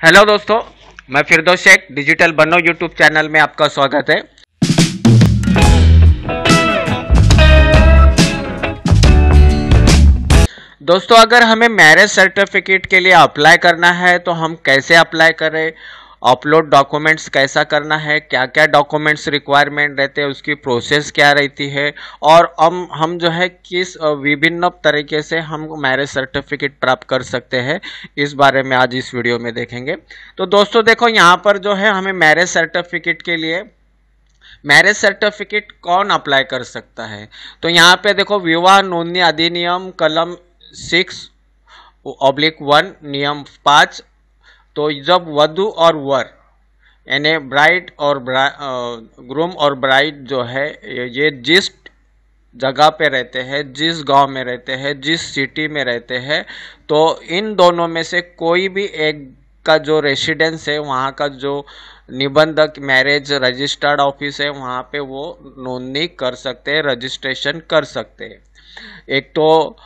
Hello दोस्तों, मैं फिरदौस Sheikh digital बनो यूट्यूब चैनल में आपका स्वागत है। दोस्तों, अगर हमें मैरिज सर्टिफिकेट के लिए अप्लाई करना है तो हम कैसे अप्लाई करें, अपलोड डॉक्यूमेंट्स कैसा करना है, क्या क्या डॉक्यूमेंट्स रिक्वायरमेंट रहते हैं, उसकी प्रोसेस क्या रहती है और हम जो है किस विभिन्न तरीके से हम मैरिज सर्टिफिकेट प्राप्त कर सकते हैं, इस बारे में आज इस वीडियो में देखेंगे। तो दोस्तों देखो, यहाँ पर जो है हमें मैरिज सर्टिफिकेट के लिए मैरिज सर्टिफिकेट कौन अप्लाई कर सकता है। तो यहाँ पे देखो, विवाह नोंदनी अधिनियम कलम 6/1 नियम 5। तो जब वधु और वर यानी ब्राइड और ग्रूम और ब्राइड जो है ये जिस जगह पे रहते हैं, जिस गांव में रहते हैं, जिस सिटी में रहते हैं, तो इन दोनों में से कोई भी एक का जो रेसिडेंस है, वहाँ का जो निबंधक मैरिज रजिस्टर्ड ऑफिस है, वहाँ पे वो नोंदनी कर सकते हैं, रजिस्ट्रेशन कर सकते हैं। एक तो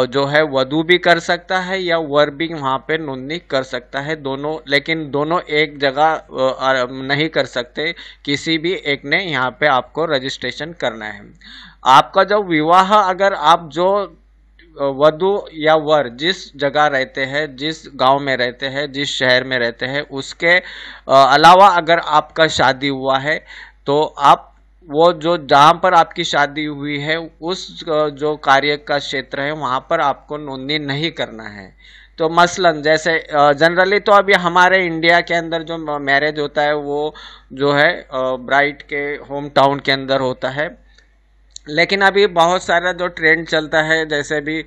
जो है वधु भी कर सकता है या वर भी वहाँ पे नोंदनी कर सकता है, दोनों, लेकिन दोनों एक जगह नहीं कर सकते। किसी भी एक ने यहाँ पे आपको रजिस्ट्रेशन करना है। आपका जो विवाह, अगर आप जो वधु या वर जिस जगह रहते हैं, जिस गांव में रहते हैं, जिस शहर में रहते हैं, उसके अलावा अगर आपका शादी हुआ है, तो आप वो जो जहाँ पर आपकी शादी हुई है उस जो कार्य का क्षेत्र है वहाँ पर आपको नोंदनी नहीं करना है। तो मसलन जैसे जनरली तो अभी हमारे इंडिया के अंदर जो मैरिज होता है वो जो है ब्राइड के होम टाउन के अंदर होता है। लेकिन अभी बहुत सारा जो ट्रेंड चलता है, जैसे भी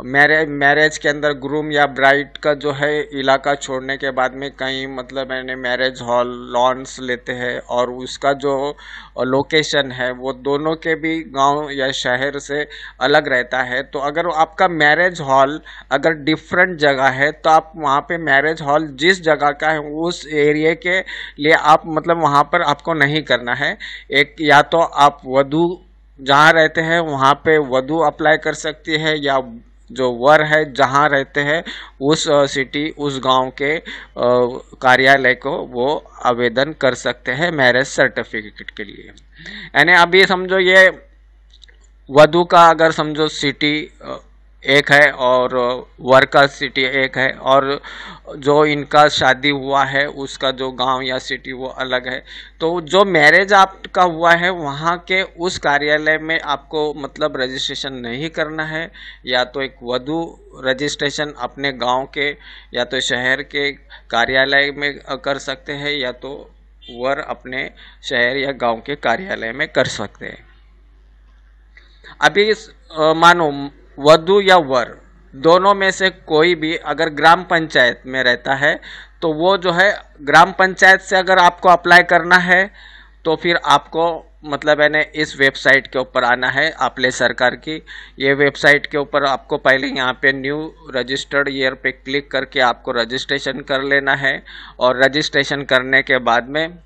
मैरिज के अंदर ग्रूम या ब्राइड का जो है इलाका छोड़ने के बाद में कहीं मतलब मैंने मैरिज हॉल लॉन्स लेते हैं और उसका जो लोकेशन है वो दोनों के भी गांव या शहर से अलग रहता है। तो अगर आपका मैरिज हॉल अगर डिफरेंट जगह है तो आप वहाँ पे मैरिज हॉल जिस जगह का है उस एरिया के लिए आप मतलब वहाँ पर आपको नहीं करना है। एक या तो आप वधु जहाँ रहते हैं वहाँ पे वधु अप्लाई कर सकती है, या जो वर है जहाँ रहते हैं उस सिटी उस गांव के कार्यालय को वो आवेदन कर सकते हैं मैरिज सर्टिफिकेट के लिए। यानी अभी समझो ये वधु का अगर समझो सिटी एक है और वर का सिटी एक है, और जो इनका शादी हुआ है उसका जो गांव या सिटी वो अलग है। तो जो मैरिज आपका हुआ है वहाँ के उस कार्यालय में आपको मतलब रजिस्ट्रेशन नहीं करना है। या तो एक वधु रजिस्ट्रेशन अपने गांव के या तो शहर के कार्यालय में कर सकते हैं, या तो वर अपने शहर या गांव के कार्यालय में कर सकते हैं। अभी मानो वधु या वर दोनों में से कोई भी अगर ग्राम पंचायत में रहता है तो वो जो है ग्राम पंचायत से अगर आपको अप्लाई करना है तो फिर आपको मतलब है इस वेबसाइट के ऊपर आना है, आपले सरकार की ये वेबसाइट के ऊपर आपको पहले यहाँ पे न्यू रजिस्टर्ड ईयर पे क्लिक करके आपको रजिस्ट्रेशन कर लेना है। और रजिस्ट्रेशन करने के बाद में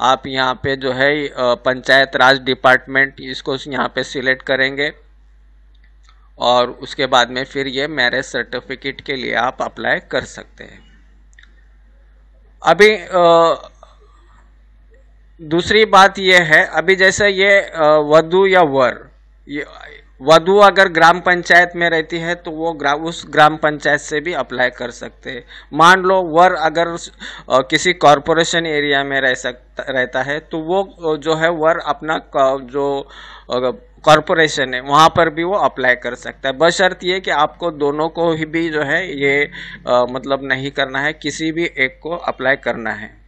आप यहाँ पे जो है पंचायत राज डिपार्टमेंट इसको यहाँ पे सिलेक्ट करेंगे और उसके बाद में फिर ये मैरिज सर्टिफिकेट के लिए आप अप्लाई कर सकते हैं। अभी दूसरी बात ये है, अभी जैसे ये वधु या वर, ये वधु अगर ग्राम पंचायत में रहती है तो वो उस ग्राम पंचायत से भी अप्लाई कर सकते हैं। मान लो वर अगर किसी कॉरपोरेशन एरिया में रहता है तो वो जो है वर अपना जो कॉरपोरेशन है वहाँ पर भी वो अप्लाई कर सकता है, बशर्ते ये कि आपको दोनों को ही भी जो है ये मतलब नहीं करना है, किसी भी एक को अप्लाई करना है।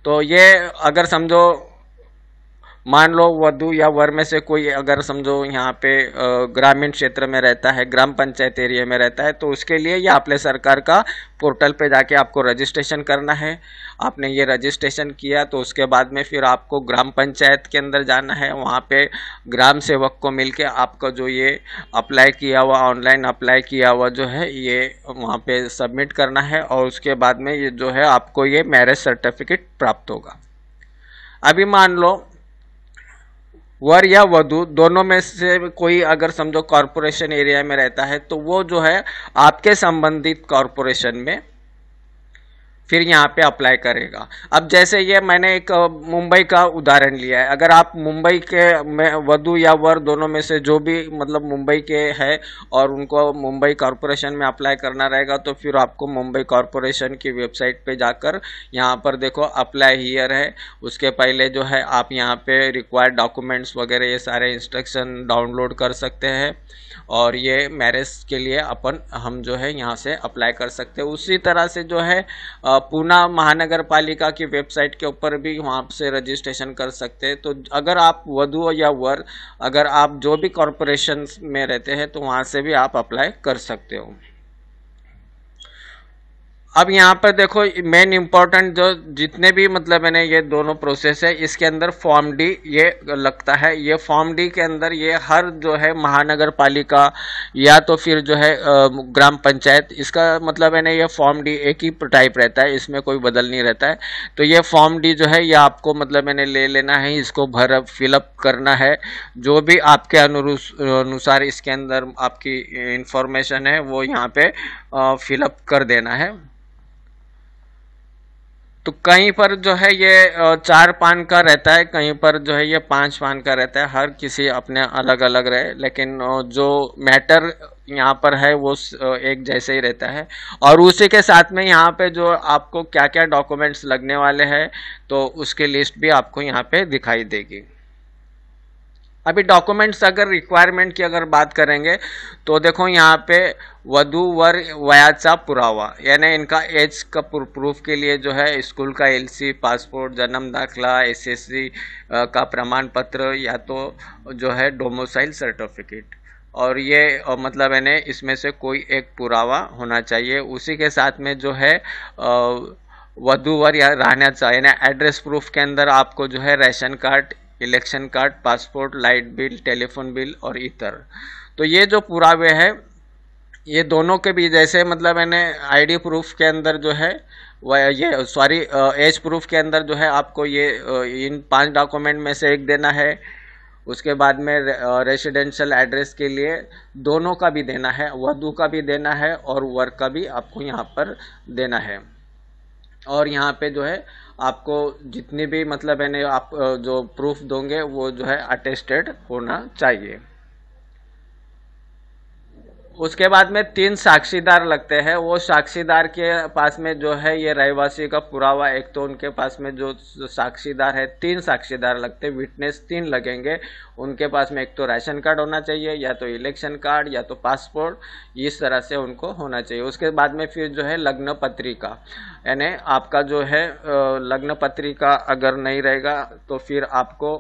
तो ये अगर समझो मान लो वधु या वर में से कोई अगर समझो यहाँ पे ग्रामीण क्षेत्र में रहता है, ग्राम पंचायत एरिया में रहता है, तो उसके लिए ये आपले सरकार का पोर्टल पे जाके आपको रजिस्ट्रेशन करना है। आपने ये रजिस्ट्रेशन किया तो उसके बाद में फिर आपको ग्राम पंचायत के अंदर जाना है, वहाँ पे ग्राम सेवक को मिल के आपका जो ये अप्लाई किया हुआ ऑनलाइन अप्लाई किया हुआ जो है ये वहाँ पे सबमिट करना है, और उसके बाद में ये जो है आपको ये मैरिज सर्टिफिकेट प्राप्त होगा। अभी मान लो वर या वधू दोनों में से कोई अगर समझो कॉरपोरेशन एरिया में रहता है तो वो जो है आपके संबंधित कॉरपोरेशन में फिर यहाँ पे अप्लाई करेगा। अब जैसे ये मैंने एक मुंबई का उदाहरण लिया है, अगर आप मुंबई के में वधू या वर दोनों में से जो भी मतलब मुंबई के है और उनको मुंबई कॉरपोरेशन में अप्लाई करना रहेगा तो फिर आपको मुंबई कॉरपोरेशन की वेबसाइट पे जाकर यहाँ पर देखो अप्लाई हियर है, उसके पहले जो है आप यहाँ पे रिक्वायर्ड डॉक्यूमेंट्स वगैरह ये सारे इंस्ट्रक्शन डाउनलोड कर सकते हैं और ये मैरिज के लिए हम जो है यहाँ से अप्लाई कर सकते हैं। उसी तरह से जो है पूना महानगर पालिका की वेबसाइट के ऊपर भी वहाँ से रजिस्ट्रेशन कर सकते हैं। तो अगर आप वधू या वर अगर आप जो भी कॉरपोरेशन में रहते हैं तो वहाँ से भी आप अप्लाई कर सकते हो। अब यहाँ पर देखो मेन इंपॉर्टेंट जो जितने भी मतलब मैंने ये दोनों प्रोसेस है इसके अंदर फॉर्म डी ये लगता है। ये फॉर्म डी के अंदर ये हर जो है महानगर पालिका या तो फिर जो है ग्राम पंचायत, इसका मतलब मैंने ये फॉर्म डी एक ही टाइप रहता है, इसमें कोई बदल नहीं रहता है। तो ये फॉर्म डी जो है ये आपको मतलब मैंने ले लेना है, इसको फिलअप करना है। जो भी आपके अनुसार इसके अंदर आपकी इंफॉर्मेशन है वो यहाँ पे फिलअप कर देना है। तो कहीं पर जो है ये 4 पान का रहता है, कहीं पर जो है ये 5 पान का रहता है, हर किसी अपने अलग अलग रहे, लेकिन जो मैटर यहाँ पर है वो एक जैसे ही रहता है। और उसी के साथ में यहाँ पे जो आपको क्या क्या डॉक्यूमेंट्स लगने वाले हैं तो उसकी लिस्ट भी आपको यहाँ पे दिखाई देगी। अभी डॉक्यूमेंट्स अगर रिक्वायरमेंट की अगर बात करेंगे तो देखो यहाँ पे वधू वर वयाचा पुरावा यानी इनका एज का प्रूफ के लिए जो है स्कूल का एलसी, पासपोर्ट, जन्म दाखला, एसएससी का प्रमाण पत्र या तो जो है डोमिसाइल सर्टिफिकेट, और ये मतलब यानी इसमें से कोई एक पुरावा होना चाहिए। उसी के साथ में जो है वधूवर या राहण्याचा यानी एड्रेस प्रूफ के अंदर आपको जो है ration card, election card, passport, light bill, telephone bill और इतर। तो ये जो पुरावे है ये दोनों के भी जैसे मतलब मैंने आईडी प्रूफ के अंदर जो है ये सॉरी एज प्रूफ के अंदर जो है आपको ये इन 5 डॉक्यूमेंट में से एक देना है। उसके बाद में रेसिडेंशियल एड्रेस के लिए दोनों का भी देना है, वधू का भी देना है और वर का भी आपको यहाँ पर देना है। और यहाँ पे जो है आपको जितनी भी मतलब मैंने आप जो प्रूफ दोगे वो जो है अटेस्टेड होना चाहिए। उसके बाद में 3 साक्षीदार लगते हैं। वो साक्षीदार के पास में जो है ये रहवासी का पुरावा, एक तो उनके पास में जो साक्षीदार है 3 साक्षीदार लगते हैं, विटनेस 3 लगेंगे। उनके पास में एक तो राशन कार्ड होना चाहिए या तो इलेक्शन कार्ड या तो पासपोर्ट, इस तरह से उनको होना चाहिए। उसके बाद में फिर जो है लग्न पत्रिका, यानी आपका जो है लग्न पत्रिका अगर नहीं रहेगा तो फिर आपको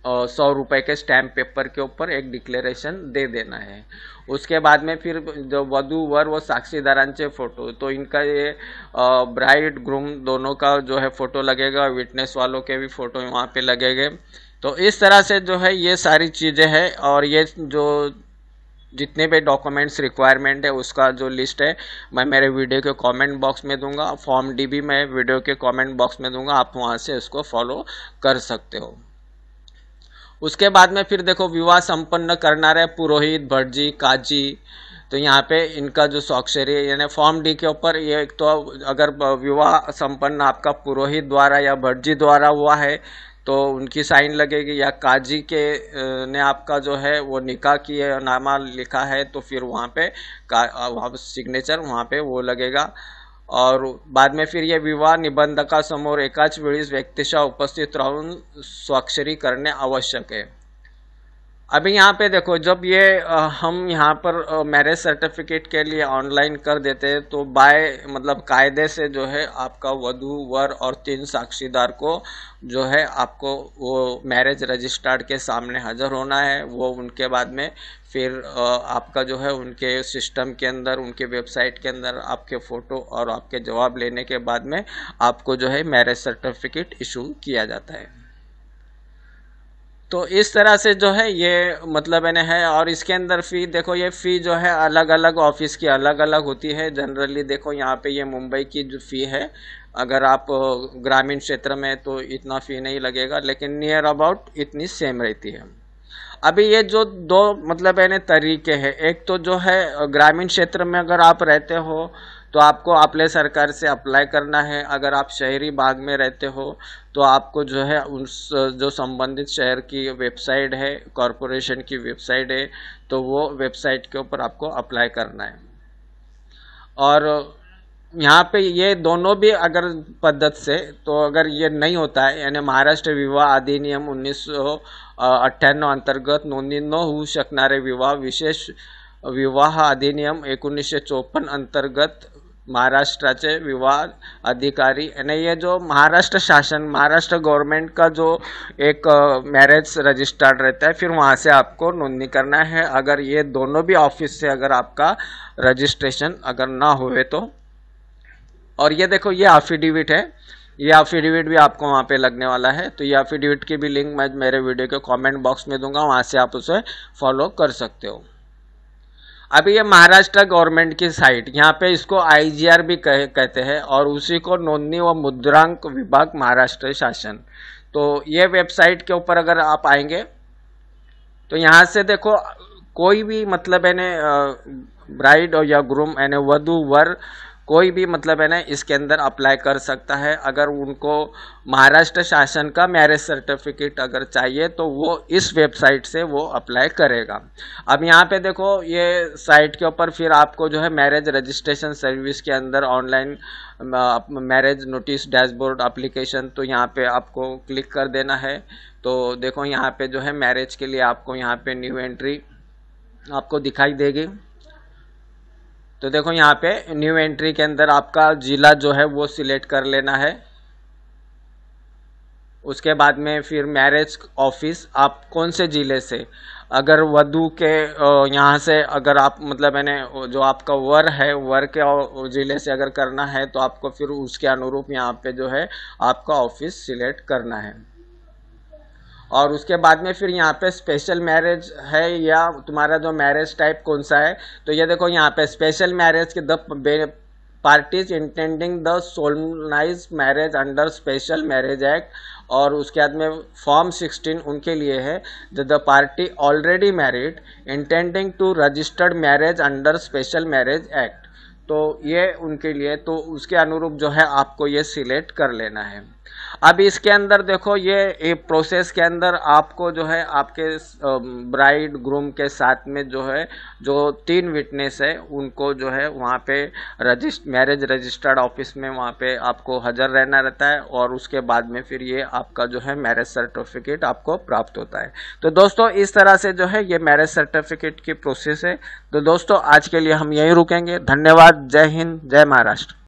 100 रुपए के स्टैम्प पेपर के ऊपर एक डिक्लेरेशन दे देना है। उसके बाद में फिर जो वधू वर वो साक्षीदारांचे फोटो, तो इनका ये ब्राइड ग्रूम दोनों का जो है फोटो लगेगा, विटनेस वालों के भी फोटो वहाँ पे लगेंगे। तो इस तरह से जो है ये सारी चीज़ें हैं। और ये जो जितने भी डॉक्यूमेंट्स रिक्वायरमेंट है उसका जो लिस्ट है मैं मेरे वीडियो के कमेंट बॉक्स में दूंगा, फॉर्म डी भी मैं वीडियो के कमेंट बॉक्स में दूंगा, आप वहाँ से उसको फॉलो कर सकते हो। उसके बाद में फिर देखो विवाह संपन्न करना रहे पुरोहित, भटजी, काजी, तो यहाँ पे इनका जो स्वाक्षरी है यानी फॉर्म डी के ऊपर ये एक तो अगर विवाह संपन्न आपका पुरोहित द्वारा या भटजी द्वारा हुआ है तो उनकी साइन लगेगी, या काजी के ने आपका जो है वो निकाह की नामा लिखा है तो फिर वहाँ पे वहाँ सिग्नेचर वहाँ पे वो लगेगा। और बाद में फिर ये विवाह निबंधकासमोर एकाच वेळीस व्यक्तिशः उपस्थित राहून स्वाक्षरी करणे आवश्यक है। अभी यहाँ पे देखो जब ये हम यहाँ पर मैरिज सर्टिफिकेट के लिए ऑनलाइन कर देते हैं तो बाय मतलब कायदे से जो है आपका वधू वर और 3 साक्षीदार को जो है आपको वो मैरिज रजिस्ट्रार के सामने हाजिर होना है। वो उनके बाद में फिर आपका जो है उनके सिस्टम के अंदर, उनके वेबसाइट के अंदर आपके फ़ोटो और आपके जवाब लेने के बाद में आपको जो है मैरिज सर्टिफिकेट इशू किया जाता है। तो इस तरह से जो है ये मतलब मैंने है। और इसके अंदर फ़ी देखो, ये फ़ी जो है अलग अलग ऑफिस की अलग अलग होती है। जनरली देखो यहाँ पे ये मुंबई की जो फ़ी है, अगर आप ग्रामीण क्षेत्र में तो इतना फ़ी नहीं लगेगा, लेकिन नियर अबाउट इतनी सेम रहती है। अभी ये जो दो मतलब यानी तरीके हैं, एक तो जो है ग्रामीण क्षेत्र में अगर आप रहते हो तो आपको अपने सरकार से अप्लाई करना है। अगर आप शहरी भाग में रहते हो तो आपको जो है उस जो संबंधित शहर की वेबसाइट है, कॉरपोरेशन की वेबसाइट है, तो वो वेबसाइट के ऊपर आपको अप्लाई करना है। और यहाँ पे ये दोनों भी अगर पद्धत से, तो अगर ये नहीं होता है, यानी महाराष्ट्र विवाह अधिनियम 1998 अंतर्गत नोंदणी न होऊ शकणारे विवाह, विशेष विवाह अधिनियम 1954 अंतर्गत महाराष्ट्राचे विवाह अधिकारी, यानी ये जो महाराष्ट्र शासन, महाराष्ट्र गवर्नमेंट का जो एक मैरिज रजिस्टर्ड रहता है, फिर वहाँ से आपको नोंदणी करना है। अगर ये दोनों भी ऑफिस से अगर आपका रजिस्ट्रेशन अगर ना हुए तो। और ये देखो, ये एफिडेविट है, ये एफिडेविट भी आपको वहाँ पे लगने वाला है। तो ये एफिडेविट की भी लिंक मैं मेरे वीडियो के कमेंट बॉक्स में दूंगा, वहाँ से आप उसे फॉलो कर सकते हो। अभी ये महाराष्ट्र गवर्नमेंट की साइट, यहाँ पे इसको आईजीआर भी कहते हैं, और उसी को नोंदणी व मुद्रांक विभाग महाराष्ट्र शासन। तो ये वेबसाइट के ऊपर अगर आप आएंगे तो यहाँ से देखो, कोई भी मतलब ब्राइड और या ग्रूम यानी वधू वर कोई भी मतलब इसके अंदर अप्लाई कर सकता है। अगर उनको महाराष्ट्र शासन का मैरिज सर्टिफिकेट अगर चाहिए तो वो इस वेबसाइट से वो अप्लाई करेगा। अब यहाँ पे देखो, ये साइट के ऊपर फिर आपको जो है मैरिज रजिस्ट्रेशन सर्विस के अंदर online marriage notice dashboard application, तो यहाँ पे आपको क्लिक कर देना है। तो देखो यहाँ पे जो है मैरिज के लिए आपको यहाँ पे न्यू एंट्री आपको दिखाई देगी। तो देखो यहाँ पे न्यू एंट्री के अंदर आपका जिला जो है वो सिलेक्ट कर लेना है। उसके बाद में फिर मैरिज ऑफिस, आप कौन से जिले से, अगर वधू के यहाँ से अगर आप मतलब जो आपका वर है, वर के जिले से अगर करना है तो आपको फिर उसके अनुरूप यहाँ पे जो है आपका ऑफिस सिलेक्ट करना है। और उसके बाद में फिर यहाँ पे स्पेशल मैरिज है या तुम्हारा जो मैरिज टाइप कौन सा है, तो ये देखो यहाँ पे स्पेशल मैरिज के the parties intending the solemnise marriage under special marriage act, और उसके बाद में फॉर्म 16 उनके लिए है। The party already married intending to registered marriage under special marriage act, तो ये उनके लिए, तो उसके अनुरूप जो है आपको ये सिलेक्ट कर लेना है। अब इसके अंदर देखो, ये प्रोसेस के अंदर आपको जो है आपके ब्राइड ग्रूम के साथ में जो है जो 3 विटनेस है उनको जो है वहाँ पे मैरिज रजिस्टर्ड ऑफिस में वहाँ पे आपको हाजिर रहना रहता है, और उसके बाद में फिर ये आपका जो है मैरिज सर्टिफिकेट आपको प्राप्त होता है। तो दोस्तों इस तरह से जो है ये मैरिज सर्टिफिकेट की प्रोसेस है। तो दोस्तों आज के लिए हम यहीं रुकेंगे। धन्यवाद। जय हिंद, जय महाराष्ट्र।